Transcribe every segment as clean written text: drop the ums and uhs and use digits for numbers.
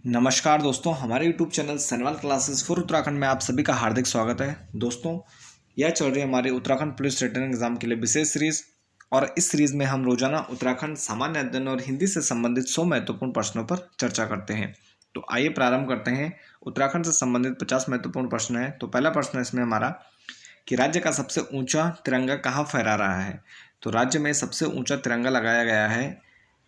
नमस्कार दोस्तों, हमारे YouTube channel Sanwal classes for Uttarakhand में आप सभी का हार्दिक स्वागत है। दोस्तों, यह चल रही है हमारे उत्तराखंड पुलिस रिटर्न एग्जाम के लिए विशेष सीरीज। और इस सीरीज में हम रोजाना उत्तराखंड सामान्य अध्ययन और हिंदी से संबंधित 100 महत्वपूर्ण प्रश्नों पर चर्चा करते हैं। तो आइए प्रारंभ करते हैं। उत्तराखंड से संबंधित 50 महत्वपूर्ण प्रश्न है। तो पहला प्रश्न है इसमें हमारा कि राज्य का सबसे ऊंचा तिरंगा कहाँ फहरा रहा है। तो राज्य में सबसे ऊंचा तिरंगा लगाया गया है,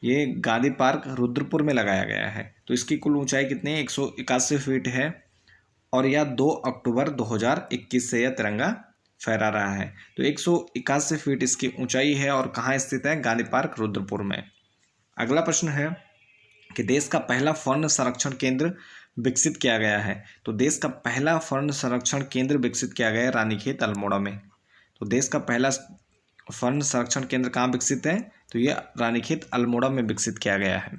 ये गांधी पार्क रुद्रपुर में लगाया गया है। तो इसकी कुल ऊंचाई कितनी है? 181 फीट है और यह 2 अक्टूबर 2021 से यह तिरंगा फहरा रहा है। तो 181 फीट इसकी ऊंचाई है और कहाँ स्थित है? गांधी पार्क रुद्रपुर में। अगला प्रश्न है कि देश का पहला वन्य संरक्षण केंद्र विकसित किया गया है। तो देश का पहला वन्य संरक्षण केंद्र विकसित किया गया है रानीखेत अल्मोड़ा में। तो देश का पहला वन्य संरक्षण केंद्र कहाँ विकसित है? तो ये रानीखेत अल्मोड़ा में विकसित किया गया है।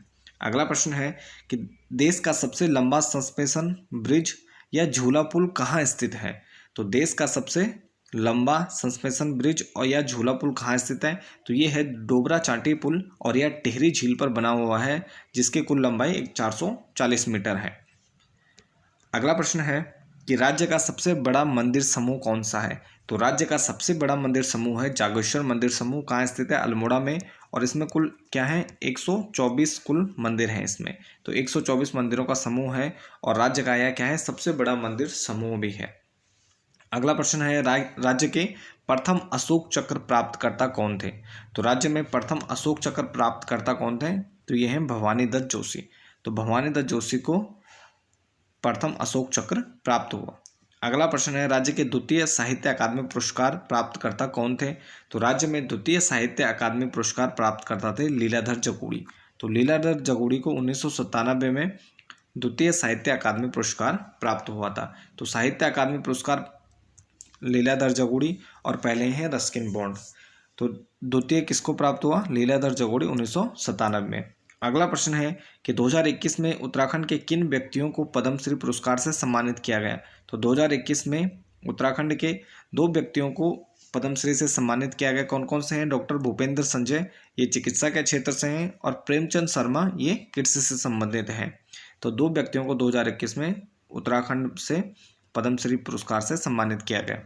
अगला प्रश्न है कि देश का सबसे लंबा सस्पेंशन ब्रिज या झूला पुल कहाँ स्थित है। तो देश का सबसे लंबा सस्पेंशन ब्रिज और यह झूला पुल कहाँ स्थित है? तो ये है डोबरा चांटी पुल और यह टिहरी झील पर बना हुआ है, जिसकी कुल लंबाई 440 मीटर है। अगला प्रश्न है कि राज्य का सबसे बड़ा मंदिर समूह कौन सा है। तो राज्य का सबसे बड़ा मंदिर समूह है जागेश्वर मंदिर समूह। कहाँ स्थित है? अल्मोड़ा में। और इसमें कुल क्या है? 124 कुल मंदिर हैं इसमें। तो 124 मंदिरों का समूह है और राज्य का यह क्या है? सबसे बड़ा मंदिर समूह भी है। अगला प्रश्न है राज्य के प्रथम अशोक चक्र प्राप्तकर्ता कौन थे। तो राज्य में प्रथम अशोक चक्र प्राप्तकर्ता कौन थे? तो ये हैं भवानी दत्त जोशी। तो भवानी दत्त जोशी को प्रथम अशोक चक्र प्राप्त हुआ। अगला प्रश्न है राज्य के द्वितीय साहित्य अकादमी पुरस्कार प्राप्तकर्ता कौन थे। तो राज्य में द्वितीय साहित्य अकादमी पुरस्कार प्राप्तकर्ता थे लीलाधर जगूड़ी। तो लीलाधर जगूड़ी को 1997 में द्वितीय साहित्य अकादमी पुरस्कार प्राप्त हुआ था। तो साहित्य अकादमी पुरस्कार लीलाधर जगूड़ी और पहले हैं रस्किन बॉन्ड। तो द्वितीय किसको प्राप्त हुआ? लीलाधर जगूड़ी 1997 में। अगला प्रश्न है कि 2021 में उत्तराखंड के किन व्यक्तियों को पद्मश्री पुरस्कार से सम्मानित किया गया। तो 2021 में उत्तराखंड के 2 व्यक्तियों को पद्मश्री से सम्मानित किया गया। कौन कौन से हैं? डॉक्टर भूपेंद्र संजय, ये चिकित्सा के क्षेत्र से हैं, और प्रेमचंद शर्मा, ये कृषि से संबंधित हैं। तो 2 व्यक्तियों को 2021 में उत्तराखंड से पद्मश्री पुरस्कार से सम्मानित किया गया।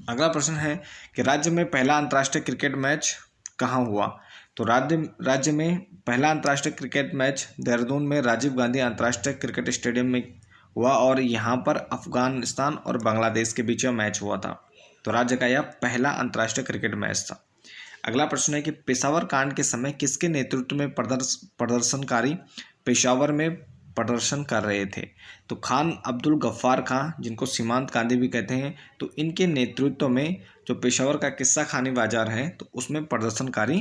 अगला प्रश्न है कि राज्य में पहला अंतर्राष्ट्रीय क्रिकेट मैच कहाँ हुआ। तो राज्य में पहला अंतर्राष्ट्रीय क्रिकेट मैच देहरादून में राजीव गांधी अंतर्राष्ट्रीय क्रिकेट स्टेडियम में हुआ और यहाँ पर अफगानिस्तान और बांग्लादेश के बीच में मैच हुआ था। तो राज्य का यह पहला अंतर्राष्ट्रीय क्रिकेट मैच था। अगला प्रश्न है कि पेशावर कांड के समय किसके नेतृत्व में प्रदर्शनकारी पेशावर में प्रदर्शन कर रहे थे। तो खान अब्दुल गफ्फार खां, जिनको सीमांत गांधी भी कहते हैं, तो इनके नेतृत्व में जो पेशावर का किस्सा खानी बाजार है, तो उसमें प्रदर्शनकारी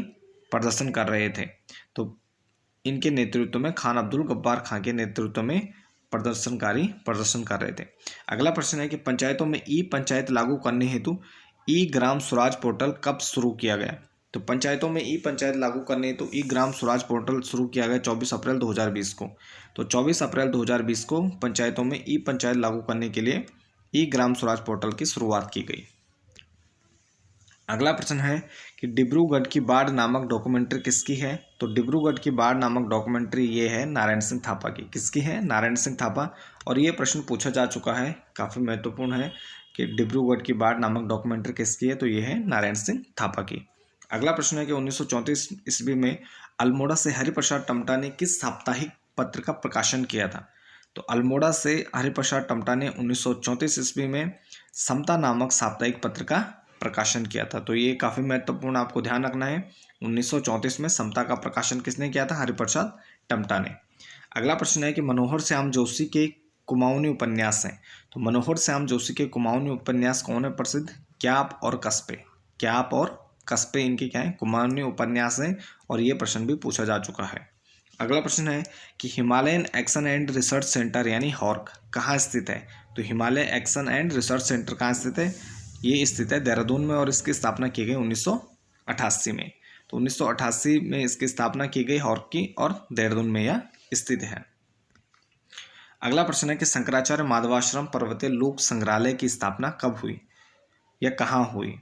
प्रदर्शन कर रहे थे। तो इनके नेतृत्व में खान अब्दुल गफ्फार खां के नेतृत्व में प्रदर्शनकारी प्रदर्शन कर रहे थे। अगला प्रश्न है कि पंचायतों में ई पंचायत लागू करने हेतु ई ग्राम स्वराज पोर्टल कब शुरू किया गया। तो पंचायतों में ई पंचायत लागू करने हेतु ई ग्राम स्वराज पोर्टल शुरू किया गया 24 अप्रैल 2020 को। तो 24 अप्रैल 2020 को पंचायतों में ई पंचायत लागू करने के लिए ई ग्राम स्वराज पोर्टल की शुरुआत की गई। अगला प्रश्न है कि डिब्रूगढ़ की बाढ़ नामक डॉक्यूमेंट्री किसकी है। तो डिब्रूगढ़ की बाढ़ नामक डॉक्यूमेंट्री ये है नारायण सिंह थापा की। किसकी है? नारायण सिंह थापा। और ये प्रश्न पूछा जा चुका है, काफ़ी महत्वपूर्ण है कि डिब्रूगढ़ की बाढ़ नामक डॉक्यूमेंट्री किसकी है। तो ये है नारायण सिंह थापा की। अगला प्रश्न है कि 1934 ईस्वी में अल्मोड़ा से हरिप्रसाद टमटा ने किस साप्ताहिक पत्र का प्रकाशन किया था। तो अल्मोड़ा से हरिप्रसाद टमटा ने 1934 ईस्वी में समता नामक साप्ताहिक पत्र का प्रकाशन किया था। तो ये काफ़ी महत्वपूर्ण, आपको ध्यान रखना है। 1934 में समता का प्रकाशन किसने किया था? हरिप्रसाद टमटा ने। अगला प्रश्न है कि मनोहर श्याम जोशी के कुमाऊनी उपन्यास हैं। तो मनोहर श्याम जोशी के कुमाऊनी उपन्यास कौन है प्रसिद्ध? क्याप और कस्बे। क्याप और कस्बे इनके क्या है? कुमाऊनी उपन्यास हैं और ये प्रश्न भी पूछा जा चुका है। अगला प्रश्न है कि Himalayan action and research centre यानी हॉर्क कहाँ स्थित है। तो Himalaya action and research centre कहाँ स्थित है? ये स्थित है देहरादून में और इसकी स्थापना की गई 1988 में। तो 1988 में इसकी स्थापना की गई हॉर्क की और देहरादून में यह स्थित है। अगला प्रश्न है कि शंकराचार्य माधवाश्रम पर्वतीय लोक संग्रहालय की स्थापना कब हुई या कहाँ हुई।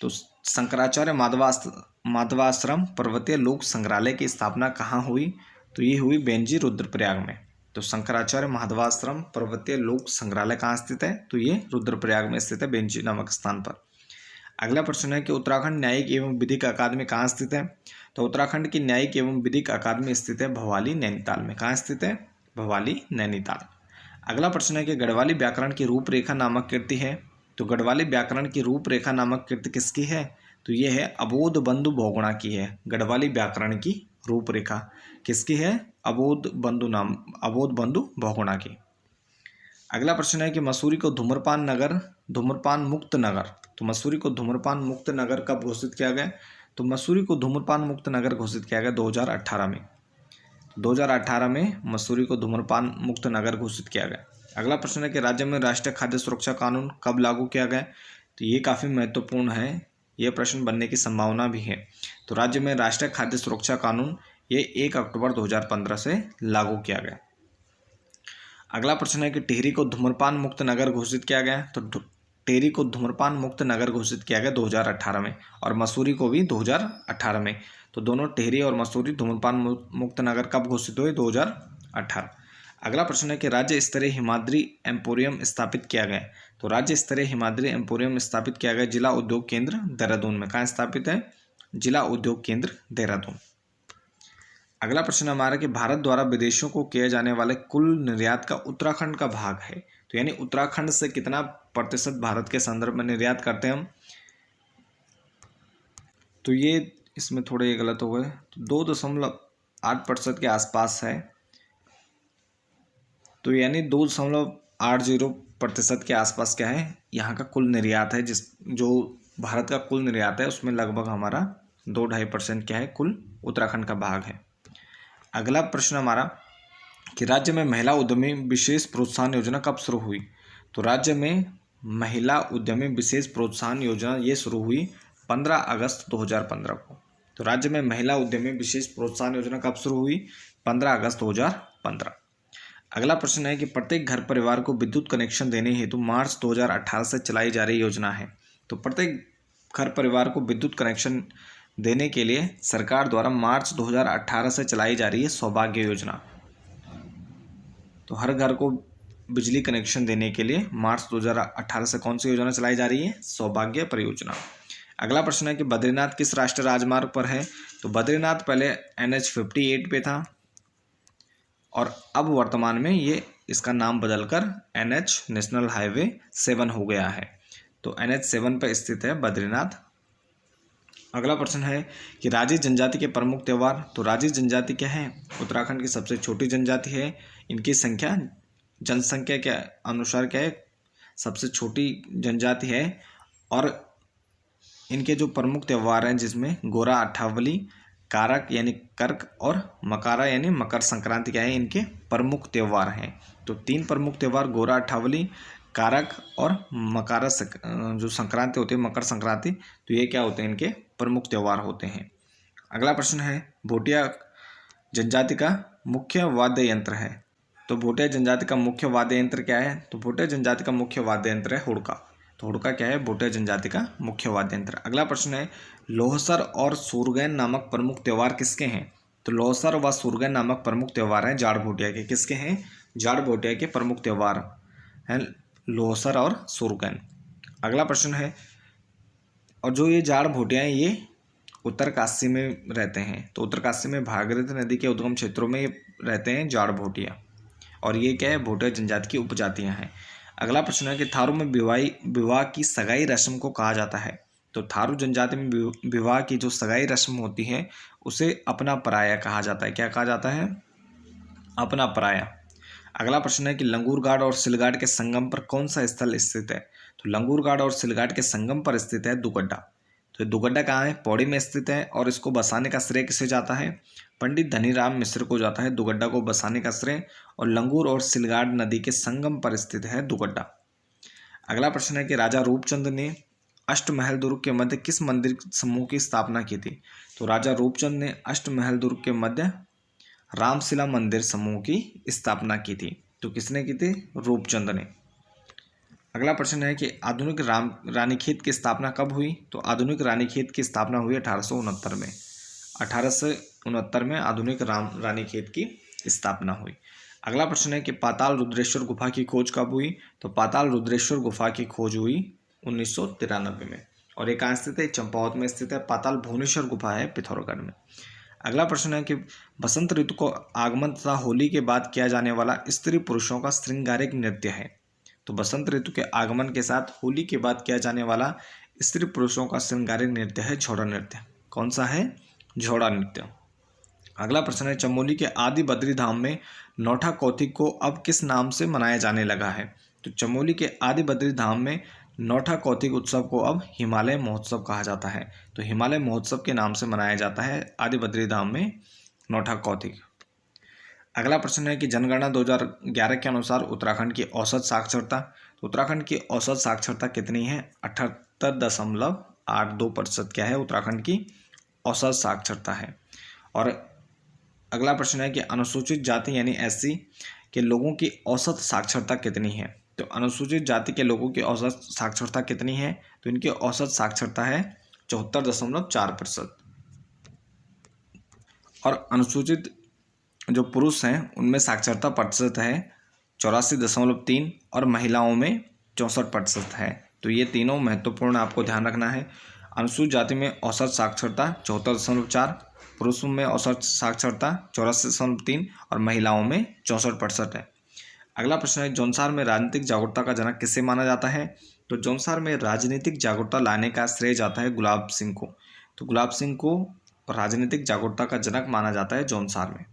तो शंकराचार्य माधवाश्रम पर्वतीय लोक संग्रहालय की स्थापना कहाँ हुई। तो ये हुई बेंजी रुद्रप्रयाग में। तो शंकराचार्य महादेवाश्रम पर्वतीय लोक संग्रहालय कहाँ स्थित है? तो ये रुद्रप्रयाग में स्थित है, बेंजी नामक स्थान पर। अगला प्रश्न है कि उत्तराखंड न्यायिक एवं विधिक अकादमी कहाँ स्थित है? तो उत्तराखंड की न्यायिक एवं विधिक अकादमी स्थित है भवाली नैनीताल में। कहाँ स्थित है? भवाली नैनीताल। अगला प्रश्न है कि गढ़वाली व्याकरण की रूपरेखा नामक कृति है। तो गढ़वाली व्याकरण की रूपरेखा नामक कृति किसकी है? तो ये है अबोध बंधु बहुगुणा की है। गढ़वाली व्याकरण की रूपरेखा किसकी है? अबोध बंधु बहुगुणा की। अगला प्रश्न है कि मसूरी को धूम्रपान मुक्त नगर, तो मसूरी को धूम्रपान मुक्त नगर कब घोषित किया गया? तो मसूरी को धूम्रपान मुक्त नगर घोषित किया गया 2018 में। 2018 में मसूरी को धूम्रपान मुक्त नगर घोषित किया गया। अगला प्रश्न है कि राज्य में राष्ट्रीय खाद्य सुरक्षा कानून कब लागू किया गया? तो ये काफ़ी महत्वपूर्ण है, ये प्रश्न बनने की संभावना भी है। तो राज्य में राष्ट्रीय खाद्य सुरक्षा कानून ये 1 अक्टूबर 2015 से लागू किया गया। अगला प्रश्न है कि टिहरी को धूम्रपान मुक्त नगर घोषित किया गया। तो टिहरी को धूम्रपान मुक्त नगर घोषित किया गया 2018 में, और मसूरी को भी 2018 में। तो दोनों टिहरी और मसूरी धूम्रपान मुक्त नगर कब घोषित हुए? 2018। अगला प्रश्न है कि राज्य स्तरीय हिमाद्री एम्पोरियम स्थापित किया गया। तो राज्य स्तरीय हिमाद्री एम्पोरियम स्थापित किया गया जिला उद्योग केंद्र देहरादून में। कहाँ स्थापित है? जिला उद्योग केंद्र देहरादून। अगला प्रश्न हमारा कि भारत द्वारा विदेशों को किए जाने वाले कुल निर्यात का उत्तराखंड का भाग है। तो यानी उत्तराखंड से कितना प्रतिशत भारत के संदर्भ में निर्यात करते हैं हम? तो ये इसमें थोड़े ये गलत हो गए, तो 2.8% के आसपास है। तो यानी 2.80% के आसपास क्या है यहाँ का कुल निर्यात है, जो भारत का कुल निर्यात है उसमें लगभग हमारा 2-2.5% क्या है कुल उत्तराखंड का भाग है। अगला प्रश्न हमारा कि राज्य में महिला उद्यमी विशेष प्रोत्साहन योजना कब शुरू हुई? तो राज्य में महिला उद्यमी विशेष प्रोत्साहन योजना ये शुरू हुई 15 अगस्त 2015 को। तो राज्य में महिला उद्यमी विशेष प्रोत्साहन योजना कब शुरू हुई? 15 अगस्त 2015। अगला प्रश्न है कि प्रत्येक घर परिवार को विद्युत कनेक्शन देने हेतु मार्च 2018 से चलाई जा रही योजना है। तो प्रत्येक घर परिवार को विद्युत कनेक्शन देने के लिए सरकार द्वारा मार्च 2018 से चलाई जा रही है सौभाग्य योजना। तो हर घर को बिजली कनेक्शन देने के लिए मार्च 2018 से कौन सी योजना चलाई जा रही है? सौभाग्य परियोजना। अगला प्रश्न है कि बद्रीनाथ किस राष्ट्रीय राजमार्ग पर है? तो बद्रीनाथ पहले NH 58 पे था और अब वर्तमान में ये इसका नाम बदलकर NH नेशनल हाईवे 7 हो गया है। तो NH 7 पर स्थित है बद्रीनाथ। अगला प्रश्न है कि राजी जनजाति के प्रमुख त्यौहार। तो राजी जनजाति क्या है? उत्तराखंड की सबसे छोटी जनजाति है। इनकी संख्या जनसंख्या के अनुसार क्या है? सबसे छोटी जनजाति है। और इनके जो प्रमुख त्यौहार हैं जिसमें गोरा अट्ठावली, कारक यानी कर्क और मकारा यानी मकर संक्रांति क्या है इनके प्रमुख त्यौहार हैं। तो 3 प्रमुख त्यौहार गोरा अट्ठावली, कारक और मकारा जो संक्रांति होती है मकर संक्रांति, तो ये क्या होते हैं? इनके प्रमुख त्यौहार होते हैं। अगला प्रश्न है भोटिया जनजाति का मुख्य वाद्य यंत्र है। तो भोटिया जनजाति का मुख्य वाद्य यंत्र क्या है? तो भोटिया जनजाति का मुख्य वाद्य यंत्र है हुड़का। तो हुड़का क्या है? भोटिया जनजाति का मुख्य वाद्य यंत्र। अगला प्रश्न है लोहसर और सूरगैन नामक प्रमुख त्यौहार किसके हैं? तो लोहसर व सूरगैन नामक प्रमुख त्यौहार हैं जाड़ भोटिया के। किसके हैं? जाड़ भोटिया के प्रमुख त्यौहार हैं लोहसर और सूरगैन। अगला प्रश्न है और जो ये जाड़ भोटिया हैं ये उत्तरकाशी में रहते हैं। तो उत्तरकाशी में भागीरथी नदी के उद्गम क्षेत्रों में रहते हैं जाड़ भोटिया, और ये क्या है? भोटिया जनजाति की उपजातियां हैं। अगला प्रश्न है कि थारू में विवाह की सगाई रस्म को कहा जाता है। तो थारू जनजाति में विवाह की जो सगाई रस्म होती है उसे अपना पराया कहा जाता है। क्या कहा जाता है? अपना पराया। अगला प्रश्न है कि लंगूर घाट और सिलघाट के संगम पर कौन सा स्थल स्थित है? तो लंगूर घाट और सिलघाट के संगम पर स्थित है दुगड्डा। तो दुगड्डा कहाँ है? पौड़ी में स्थित है, और इसको बसाने का श्रेय किसे जाता है? पंडित धनीराम मिश्र को जाता है दुगड्डा को बसाने का श्रेय। और लंगूर और सिलघाट नदी के संगम पर स्थित है दुगड्डा। अगला प्रश्न है कि राजा रूपचंद ने अष्टमहल दुर्ग के मध्य किस मंदिर समूह की स्थापना की थी? तो राजा रूपचंद ने अष्टमहल दुर्ग के मध्य रामशिला मंदिर समूह की स्थापना की थी। तो किसने की थी? रूपचंद ने। अगला प्रश्न है कि आधुनिक रानीखेत की स्थापना कब हुई? तो आधुनिक रानीखेत की स्थापना हुई 1869 में। 1869 में आधुनिक रानीखेत की स्थापना हुई। अगला प्रश्न है कि पाताल रुद्रेश्वर गुफा की खोज कब हुई? तो पाताल रुद्रेश्वर गुफा की खोज हुई 1993 में। और ये कहाँ स्थित है? चंपावत में स्थित है। पाताल भुवनेश्वर गुफा है पिथौरागढ़ में। अगला प्रश्न है कि बसंत ऋतु को आगमन तथा होली के बाद किया जाने वाला स्त्री पुरुषों का श्रृंगारिक नृत्य है। तो बसंत ऋतु के आगमन के साथ होली के बाद किया जाने वाला स्त्री पुरुषों का श्रृंगारिक नृत्य है झोड़ा नृत्य। कौन सा है? झोड़ा नृत्य। अगला प्रश्न है चमोली के आदि बद्री धाम में नौठा कौतिक को अब किस नाम से मनाया जाने लगा है? तो चमोली के आदि बद्री धाम में नौठा कौतिक उत्सव को अब हिमालय महोत्सव कहा जाता है। तो हिमालय महोत्सव के नाम से मनाया जाता है आदि बद्री धाम में नौठा कौतिक। अगला प्रश्न है कि जनगणना 2011 के अनुसार उत्तराखंड की औसत साक्षरता, तो उत्तराखंड की औसत साक्षरता कितनी है? 78.82% क्या है उत्तराखंड की औसत साक्षरता है। और अगला प्रश्न है कि अनुसूचित जाति यानी SC के लोगों की औसत साक्षरता कितनी है? तो अनुसूचित जाति के लोगों की औसत साक्षरता कितनी है? तो इनकी औसत साक्षरता है 74.4%। और अनुसूचित जो पुरुष हैं उनमें साक्षरता प्रतिशत है 84.3 और महिलाओं में 64% है। तो ये तीनों महत्वपूर्ण आपको ध्यान रखना है। अनुसूचित जाति में औसत साक्षरता 74.4, पुरुषों में औसत साक्षरता 84.3 और महिलाओं में 64% है। अगला प्रश्न है जौनसार में राजनीतिक जागरूकता का जनक किसे माना जाता है? तो जौनसार में राजनीतिक जागरूकता लाने का श्रेय जाता है गुलाब सिंह को। तो गुलाब सिंह को राजनीतिक जागरूकता का जनक माना जाता है जौनसार में।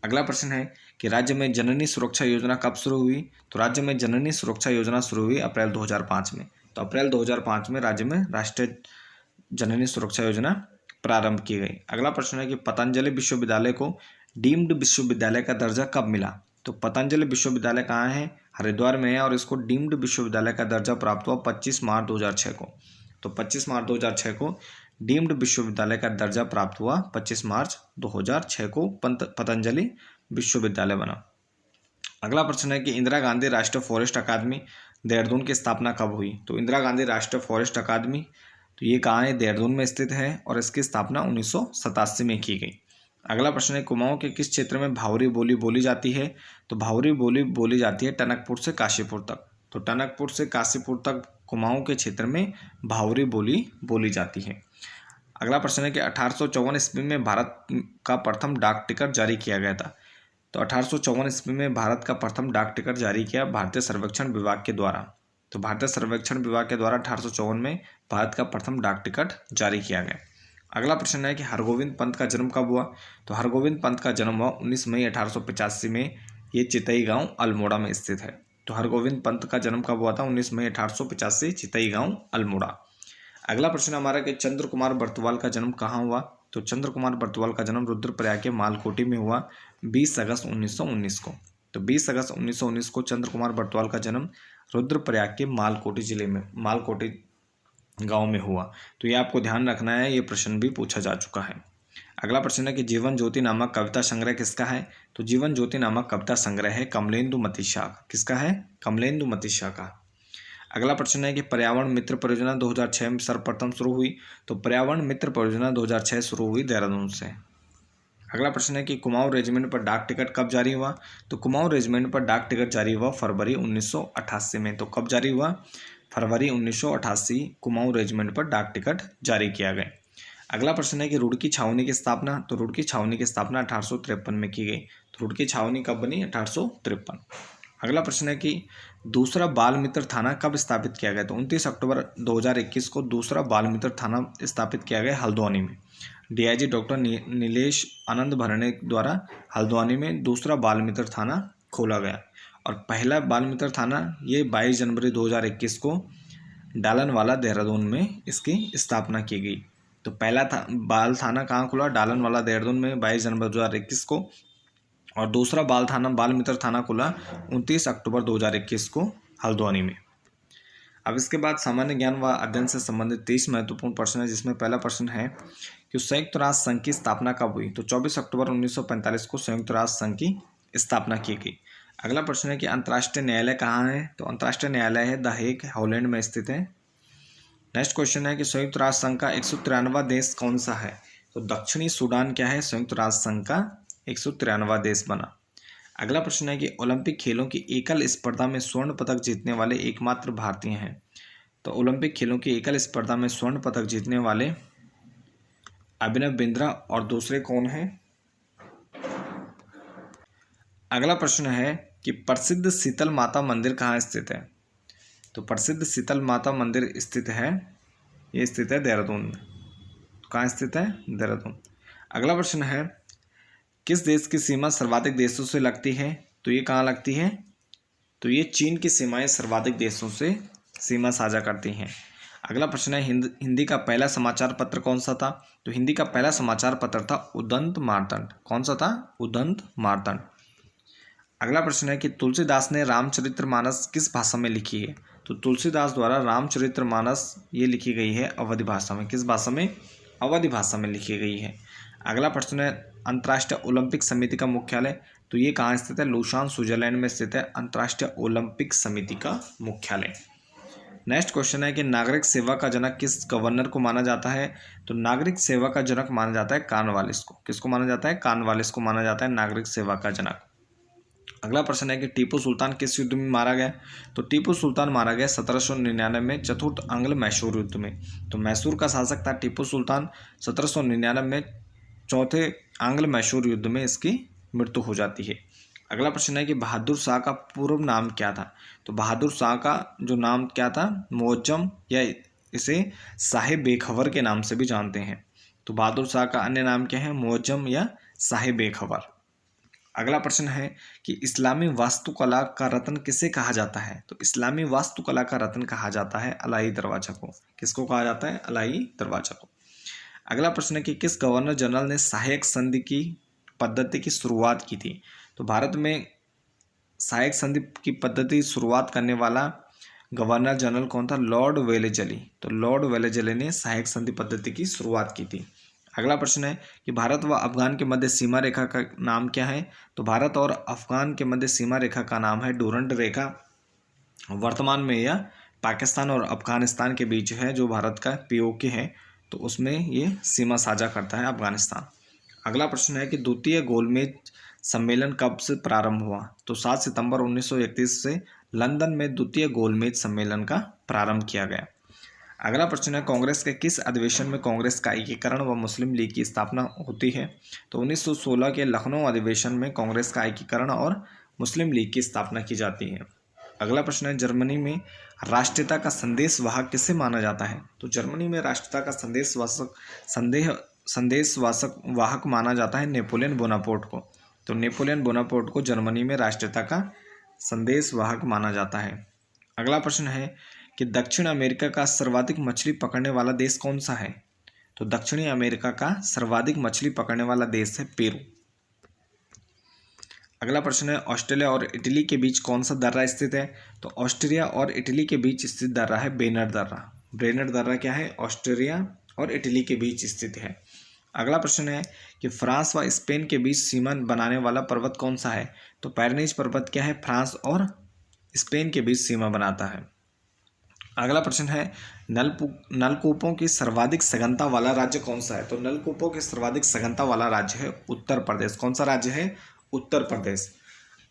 अगला प्रश्न है कि राज्य में जननी सुरक्षा योजना कब शुरू हुई? तो राज्य में जननी सुरक्षा योजना शुरू हुई अप्रैल 2005 में। तो अप्रैल 2005 में राज्य में राष्ट्रीय जननी सुरक्षा योजना प्रारंभ की गई। अगला प्रश्न है कि पतंजलि विश्वविद्यालय को डीम्ड विश्वविद्यालय का दर्जा कब मिला? तो पतंजलि विश्वविद्यालय कहाँ है? हरिद्वार में है और इसको डीम्ड विश्वविद्यालय का दर्जा प्राप्त हुआ 25 मार्च 2006 को। तो 25 मार्च 2006 को डीम्ड विश्वविद्यालय का दर्जा प्राप्त हुआ। 25 मार्च 2006 को पतंजलि विश्वविद्यालय बना। अगला प्रश्न है कि इंदिरा गांधी राष्ट्रीय फॉरेस्ट अकादमी देहरादून की स्थापना कब हुई? तो इंदिरा गांधी राष्ट्रीय फॉरेस्ट अकादमी तो ये कहाँ है? देहरादून में स्थित है और इसकी स्थापना 1987 में की गई। अगला प्रश्न है कुमाऊं के किस क्षेत्र में भावरी बोली बोली जाती है? तो भावरी बोली बोली जाती है टनकपुर से काशीपुर तक। तो टनकपुर से काशीपुर तक कुमाऊं के क्षेत्र में भावरी बोली बोली जाती है। अगला प्रश्न है कि 1854 ईस्वी में भारत का प्रथम डाक टिकट जारी किया गया था। तो 1854 ईस्वी में भारत का प्रथम डाक टिकट जारी किया भारतीय सर्वेक्षण विभाग के द्वारा। तो भारतीय सर्वेक्षण विभाग के द्वारा 1854 में भारत का प्रथम डाक टिकट जारी किया गया। अगला प्रश्न है कि हरगोविंद पंत का जन्म कब हुआ? तो हरगोविंद पंत का जन्म हुआ 19 मई 1885 में। ये चितई गांव अल्मोड़ा में स्थित है। तो हरगोविंद पंत का जन्म कब हुआ था? 19 मई 1885 चितई गांव अल्मोड़ा। अगला प्रश्न हमारा कि चंद्र कुमार बर्तवाल का जन्म कहाँ हुआ? तो चंद्र कुमार बर्तवाल का जन्म रुद्रप्रयाग के मालकोटी में हुआ 20 अगस्त 1919 को। तो 20 अगस्त 1919 को चंद्र कुमार बर्तवाल का जन्म रुद्रप्रयाग के मालकोटी जिले में मालकोटी गांव में हुआ। तो ये आपको ध्यान रखना है, ये प्रश्न भी पूछा जा चुका है। अगला प्रश्न है कि जीवन ज्योति नामक कविता संग्रह किसका है? तो जीवन ज्योति नामक कविता संग्रह है कमलेन्दु शाह। किसका है? कमलेन्दु शाह का। अगला प्रश्न है कि पर्यावरण मित्र परियोजना 2006 में सर्वप्रथम शुरू हुई। तो पर्यावरण मित्र परियोजना 2006 शुरू हुई देहरादून से। अगला प्रश्न है कि कुमाऊं रेजिमेंट पर डाक टिकट कब जारी हुआ? तो कुमाऊं रेजिमेंट पर डाक टिकट जारी हुआ फरवरी 1988 में। तो कब जारी हुआ? फरवरी 1988 कुमाऊं रेजिमेंट पर डाक टिकट जारी किया गया। अगला प्रश्न है कि रुड़की छावनी की स्थापना। तो रुड़की छावनी की स्थापना 1853 में की गई। तो रुड़की छावनी कब बनी? 1853। अगला प्रश्न है कि दूसरा बाल मित्र थाना कब स्थापित किया गया? तो 29 अक्टूबर 2021 को दूसरा बाल मित्र थाना स्थापित किया गया हल्द्वानी में। DIG डॉक्टर नीलेश आनंद भरणे द्वारा हल्द्वानी में दूसरा बाल मित्र थाना खोला गया। और पहला बाल मित्र थाना ये 22 जनवरी 2021 को डालनवाला देहरादून में इसकी स्थापना की गई। तो पहला बाल थाना कहाँ खुला? डालनवाला देहरादून में 22 जनवरी 2021 को। और दूसरा बाल मित्र थाना खुला 29 अक्टूबर 2021 को हल्द्वानी में। अब इसके बाद सामान्य ज्ञान व अध्ययन से संबंधित 30 महत्वपूर्ण प्रश्न है, जिसमें पहला प्रश्न है कि संयुक्त राष्ट्र संघ की स्थापना कब हुई? तो 24 अक्टूबर 1945 को संयुक्त राष्ट्र संघ की स्थापना की गई। अगला प्रश्न है कि अंतर्राष्ट्रीय न्यायालय कहाँ है? तो अंतर्राष्ट्रीय न्यायालय है द हेग, हॉलैंड में स्थित है। नेक्स्ट क्वेश्चन है कि संयुक्त राष्ट्र संघ का 193वां देश कौन सा है? तो दक्षिणी सूडान क्या है? संयुक्त राष्ट्र संघ का 193वां देश बना। अगला प्रश्न है कि ओलंपिक खेलों की एकल स्पर्धा में स्वर्ण पदक जीतने वाले एकमात्र भारतीय हैं। तो ओलंपिक खेलों की एकल स्पर्धा में स्वर्ण पदक जीतने वाले अभिनव बिंद्रा और दूसरे कौन हैं? अगला प्रश्न है कि प्रसिद्ध शीतल माता मंदिर कहाँ स्थित है? तो प्रसिद्ध शीतल माता मंदिर स्थित है, ये स्थित है देहरादून में। कहाँ स्थित है? देहरादून। अगला प्रश्न है किस देश की सीमा सर्वाधिक देशों से लगती है? तो ये कहाँ लगती है? तो ये चीन की सीमाएं सर्वाधिक देशों से सीमा साझा करती हैं। अगला प्रश्न है हिंदी का पहला समाचार पत्र कौन सा था? तो हिंदी का पहला समाचार पत्र था उदंत मार्तंड। कौन सा था? उदंत मार्तंड। अगला प्रश्न है कि तुलसीदास ने रामचरितमानस किस भाषा में लिखी है? तो तुलसीदास द्वारा रामचरितमानस ये लिखी गई है अवधी भाषा में। किस भाषा में? अवधी भाषा में लिखी गई है। अगला प्रश्न है अंतर्राष्ट्रीय ओलंपिक समिति का मुख्यालय, तो ये कहाँ स्थित है? लूसान स्विट्जरलैंड में स्थित है अंतर्राष्ट्रीय ओलंपिक समिति का मुख्यालय। नेक्स्ट क्वेश्चन है कि नागरिक सेवा का जनक किस गवर्नर को माना जाता है? तो नागरिक सेवा का जनक माना जाता है कॉर्नवालिस को। किसको माना जाता है? कॉर्नवालिस को माना जाता है नागरिक सेवा का जनक। अगला प्रश्न है कि टीपू सुल्तान किस युद्ध में मारा गया? तो टीपू सुल्तान मारा गया 1799 में चतुर्थ आंग्ल मैसूर युद्ध में। तो मैसूर का शासक था टीपू सुल्तान। 1799 में चौथे आंग्ल मैसूर युद्ध में इसकी मृत्यु हो जाती है। अगला प्रश्न है कि बहादुर शाह का पूर्व नाम क्या था? तो बहादुर शाह का जो नाम क्या था? मुअज्जम, या इसे साहिब बेखबर के नाम से भी जानते हैं। तो बहादुर शाह का अन्य नाम क्या है? मुअज्जम या साहिब बेखबर। अगला प्रश्न है कि इस्लामी वास्तुकला का रत्न किसे कहा जाता है? तो इस्लामी वास्तुकला का रत्न कहा जाता है अलाई दरवाजा को। किसको कहा जाता है? अलाई दरवाजा को। अगला प्रश्न है कि किस गवर्नर जनरल ने सहायक संधि की पद्धति की शुरुआत की थी? तो भारत में सहायक संधि की पद्धति शुरुआत करने वाला गवर्नर जनरल कौन था? Lord Wellesley. तो लॉर्ड वेलेजली ने सहायक संधि पद्धति की शुरुआत की थी। अगला प्रश्न है कि भारत व अफगान के मध्य सीमा रेखा का नाम क्या है? तो भारत और अफगान के मध्य सीमा रेखा का नाम है डूरंड रेखा। वर्तमान में यह पाकिस्तान और अफगानिस्तान के बीच है, जो भारत का पीओके है, तो उसमें ये सीमा साझा करता है अफगानिस्तान। अगला प्रश्न है कि द्वितीय गोलमेज सम्मेलन कब से प्रारंभ हुआ? तो 7 सितंबर 1931 से लंदन में द्वितीय गोलमेज सम्मेलन का प्रारंभ किया गया। अगला प्रश्न है कांग्रेस के किस अधिवेशन में कांग्रेस का एकीकरण व मुस्लिम लीग की स्थापना होती है? तो 1916 के लखनऊ अधिवेशन में कांग्रेस का एकीकरण और मुस्लिम लीग की स्थापना की जाती है। अगला प्रश्न है जर्मनी में राष्ट्रीयता का संदेश वाहक किसे माना जाता है? तो जर्मनी में राष्ट्रीयता का संदेश वाहक माना जाता है नेपोलियन बोनापार्ट को। तो नेपोलियन बोनापार्ट को जर्मनी में राष्ट्रीयता का संदेश वाहक माना जाता है। अगला प्रश्न है कि दक्षिण अमेरिका का सर्वाधिक मछली पकड़ने वाला देश कौन सा है? तो दक्षिणी अमेरिका का सर्वाधिक मछली पकड़ने वाला देश है पेरू। अगला प्रश्न है ऑस्ट्रेलिया और इटली के बीच कौन सा दर्रा स्थित है? तो ऑस्ट्रिया और इटली के बीच स्थित दर्रा है बेनर दर्रा। बेनर दर्रा क्या है? ऑस्ट्रिया और इटली के बीच स्थित है। अगला प्रश्न है कि फ्रांस व स्पेन के बीच सीमा बनाने वाला पर्वत कौन सा है? तो पैरेनीज पर्वत क्या है? फ्रांस और स्पेन के बीच सीमा बनाता है। अगला प्रश्न है नलकूपों की सर्वाधिक सघनता वाला राज्य कौन सा है? तो नलकूपों की सर्वाधिक सघनता वाला राज्य है उत्तर प्रदेश। कौन सा राज्य है? उत्तर प्रदेश।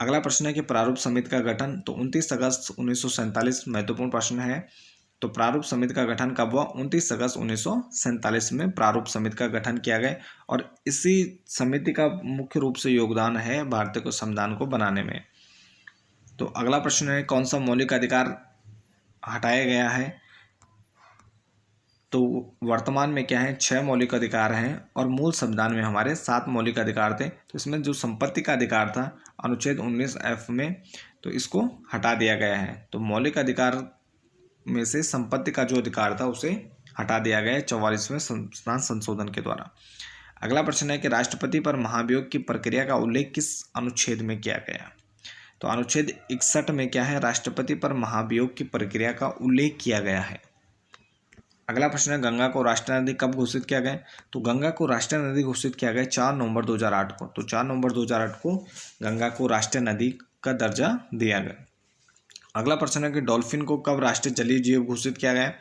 अगला प्रश्न है कि प्रारूप समिति का गठन, तो 29 अगस्त 1947 महत्वपूर्ण प्रश्न है। तो प्रारूप समिति का गठन कब हुआ? 29 अगस्त 1947 में प्रारूप समिति का गठन किया गया और इसी समिति का मुख्य रूप से योगदान है भारतीय को संविधान को बनाने में। तो अगला प्रश्न है कौन सा मौलिक अधिकार हटाया गया है? तो वर्तमान में क्या है? 6 मौलिक अधिकार हैं और मूल संविधान में हमारे 7 मौलिक अधिकार थे। तो इसमें जो संपत्ति का अधिकार था अनुच्छेद 19F में, तो इसको हटा दिया गया है। तो मौलिक अधिकार में से संपत्ति का जो अधिकार था उसे हटा दिया गया है 44वें संविधान संशोधन के द्वारा। अगला प्रश्न है कि राष्ट्रपति पर महाभियोग की प्रक्रिया का उल्लेख किस अनुच्छेद में किया गया? तो अनुच्छेद 61 में क्या है? राष्ट्रपति पर महाभियोग की प्रक्रिया का उल्लेख किया गया है। अगला प्रश्न है गंगा को राष्ट्रीय नदी कब घोषित किया गया? तो गंगा को राष्ट्रीय नदी घोषित किया गया 4 नवंबर 2008 को। तो 4 नवंबर 2008 को गंगा को राष्ट्रीय नदी का दर्जा दिया गया। अगला प्रश्न है कि डॉल्फिन को कब राष्ट्रीय जलीय जीव घोषित किया गया?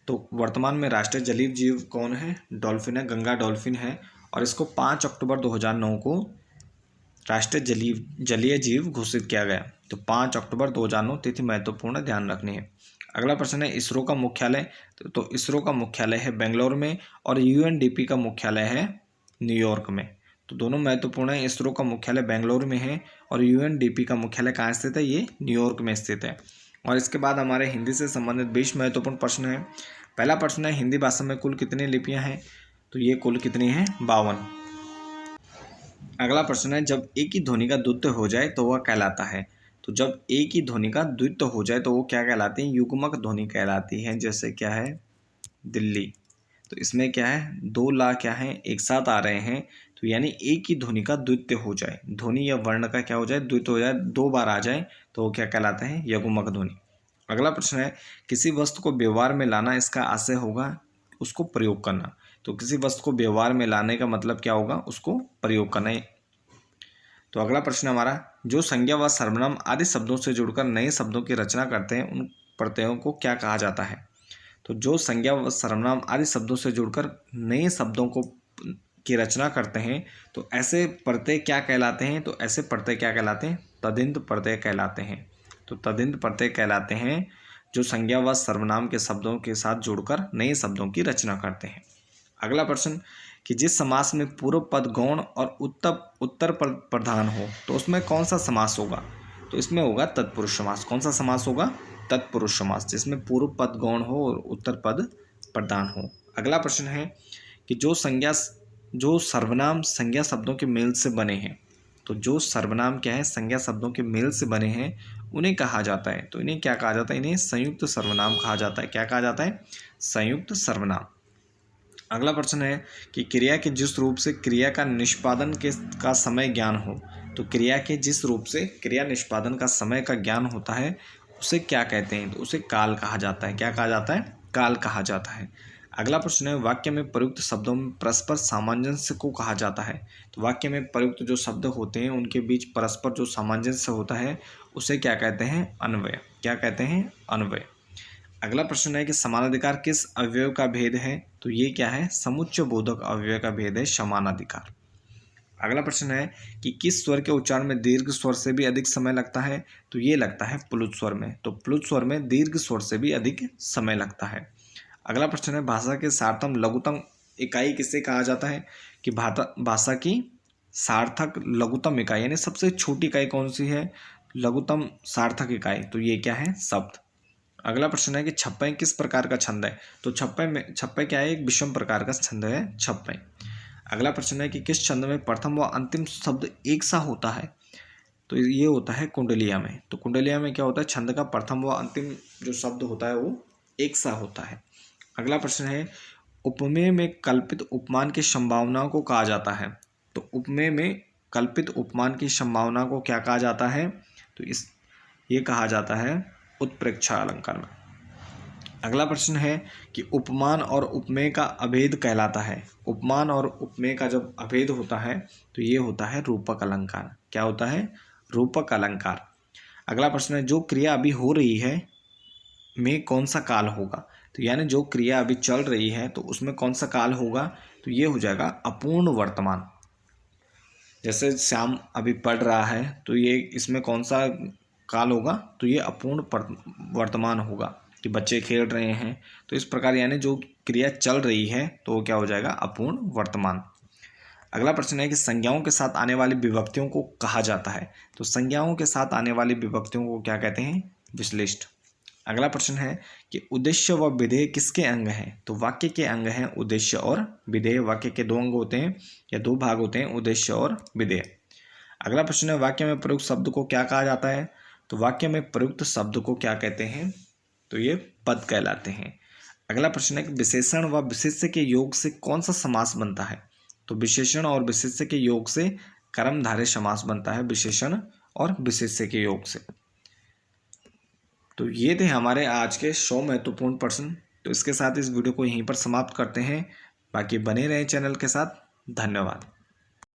तो वर्तमान में राष्ट्रीय जलीय जीव कौन है? डॉल्फिन है, गंगा डॉल्फिन है और इसको 5 अक्टूबर 2009 को राष्ट्रीय जलीय जीव घोषित किया गया? तो 5 अक्टूबर 2009 तिथि महत्वपूर्ण, ध्यान रखनी है। अगला प्रश्न है इसरो का मुख्यालय। तो इसरो का मुख्यालय है बेंगलोर में और यूएनडीपी का मुख्यालय है न्यूयॉर्क में। तो दोनों महत्वपूर्ण है। इसरो का मुख्यालय बेंगलोर में है और यूएनडीपी का मुख्यालय कहाँ स्थित है? ये न्यूयॉर्क में स्थित है। और इसके बाद हमारे हिंदी से संबंधित 20 महत्वपूर्ण प्रश्न है। पहला प्रश्न है हिंदी भाषा में कुल कितनी लिपियां हैं? तो ये कुल कितनी है? 52। अगला प्रश्न है जब एक ही ध्वनि का द्वित्व हो जाए तो वह कहलाता है? तो जब एक ही ध्वनि का द्वित्व हो जाए तो वो क्या कहलाती है? युग्मक ध्वनि कहलाती है। जैसे क्या है? दिल्ली। तो इसमें क्या है? 2 ला क्या है? एक साथ आ रहे हैं, तो यानी एक ही ध्वनि का द्वित्व हो जाए, ध्वनि या वर्ण का क्या हो जाए? द्वित्व हो जाए, 2 बार आ जाए तो वो क्या कहलाता है? युग्मक ध्वनि। अगला प्रश्न है किसी वस्तु को व्यवहार में लाना, इसका आशय होगा उसको प्रयोग करना। तो किसी वस्तु को व्यवहार में लाने का मतलब क्या होगा? उसको प्रयोग करना। तो अगला प्रश्न हमारा जो संज्ञा व सर्वनाम आदि शब्दों से जुड़कर नए शब्दों की रचना करते हैं उन प्रत्ययों को क्या कहा जाता है? तो जो संज्ञा व सर्वनाम आदि शब्दों से जुड़कर नए शब्दों को की रचना करते हैं तो ऐसे प्रत्यय क्या कहलाते हैं? तो ऐसे प्रत्यय क्या कहलाते हैं? तदिंत प्रत्यय कहलाते हैं। तो तदिंत प्रत्यय कहलाते हैं जो संज्ञा व सर्वनाम के शब्दों के साथ जुड़कर नए शब्दों की रचना करते हैं। अगला प्रश्न कि जिस समास में पूर्व पद गौण और उत्तर पद प्रधान हो तो उसमें कौन सा समास होगा? तो इसमें होगा तत्पुरुष समास। कौन सा समास होगा? तत्पुरुष समास, जिसमें पूर्व पद गौण हो और उत्तर पद प्रधान हो। अगला प्रश्न है कि जो सर्वनाम संज्ञा शब्दों के मेल से बने हैं, तो जो सर्वनाम क्या है? संज्ञा शब्दों के मेल से बने हैं उन्हें कहा जाता है। तो इन्हें क्या कहा जाता है? इन्हें संयुक्त सर्वनाम कहा जाता है। क्या कहा जाता है? संयुक्त सर्वनाम। अगला प्रश्न है कि क्रिया के जिस रूप से क्रिया का निष्पादन का समय ज्ञान हो, तो क्रिया के जिस रूप से क्रिया निष्पादन का समय का ज्ञान होता है उसे क्या कहते हैं? तो उसे काल कहा जाता है। क्या कहा जाता है? काल कहा जाता है। अगला प्रश्न है वाक्य में प्रयुक्त शब्दों में परस्पर सामंजस्य को कहा जाता है। तो वाक्य में प्रयुक्त जो शब्द होते हैं उनके बीच परस्पर जो सामंजस्य होता है उसे क्या कहते हैं? अन्वय। क्या कहते हैं? अन्वय। अगला प्रश्न है कि समानाधिकार किस अवयव का भेद है? तो ये क्या है? समुच्चय बोधक अवयव का भेद है समानाधिकार। अगला प्रश्न है कि किस स्वर के उच्चारण में दीर्घ स्वर से भी अधिक समय लगता है? तो ये लगता है प्लुत स्वर में। तो प्लुत स्वर में दीर्घ स्वर से भी अधिक समय लगता है। अगला प्रश्न है भाषा के सार्थक लघुतम इकाई किसे कहा जाता है? कि भाषा की सार्थक लघुतम इकाई यानी सबसे छोटी इकाई कौन सी है? लघुतम सार्थक इकाई। तो ये क्या है? शब्द। अगला प्रश्न है कि छप्पय किस प्रकार का छंद है? तो छप्पय क्या है? एक विषम प्रकार का छंद है छप्पय। अगला प्रश्न है कि किस छंद में प्रथम व अंतिम शब्द एक सा होता है? तो ये होता है कुंडलिया में। तो कुंडलिया में क्या होता है? छंद का प्रथम व अंतिम जो शब्द होता है वो एक सा होता है। अगला प्रश्न है उपमेय में कल्पित उपमान की संभावना को कहा जाता है। तो उपमेय में कल्पित उपमान की संभावना को क्या कहा जाता है? तो ये कहा जाता है उत्प्रेक्षा अलंकार में। अगला प्रश्न है कि उपमान और उपमेय का अभेद कहलाता है। उपमान और उपमेय का जब अभेद होता है तो ये होता है रूपक अलंकार। क्या होता है? रूपक अलंकार। अगला प्रश्न है जो क्रिया अभी हो रही है में कौन सा काल होगा? तो यानी जो क्रिया अभी चल रही है तो उसमें कौन सा काल होगा? तो ये हो जाएगा अपूर्ण वर्तमान। जैसे श्याम अभी पढ़ रहा है तो ये इसमें कौन सा काल होगा? तो ये अपूर्ण वर्तमान होगा कि बच्चे खेल रहे हैं। तो इस प्रकार यानी जो क्रिया चल रही है तो वो क्या हो जाएगा? अपूर्ण वर्तमान। अगला प्रश्न है कि संज्ञाओं के साथ आने वाली विभक्तियों को कहा जाता है। तो संज्ञाओं के साथ आने वाली विभक्तियों को क्या कहते हैं? विश्लिष्ट। अगला प्रश्न है कि उद्देश्य व विधेय किसके अंग हैं? तो वाक्य के अंग हैं उद्देश्य और विधेय। वाक्य के 2 अंग होते हैं या 2 भाग होते हैं, उद्देश्य और विधेय। अगला प्रश्न है वाक्य में प्रयुक्त शब्द को क्या कहा जाता है? तो वाक्य में प्रयुक्त शब्द को क्या कहते हैं? तो ये पद कहलाते हैं। अगला प्रश्न है कि विशेषण व विशेष्य के योग से कौन सा समास बनता है? तो विशेषण और विशेष्य के योग से कर्मधारय समास बनता है। विशेषण और विशेष्य के योग से। तो ये थे हमारे आज के 100 महत्वपूर्ण प्रश्न। तो इसके साथ इस वीडियो को यहीं पर समाप्त करते हैं। बाकी बने रहें चैनल के साथ। धन्यवाद।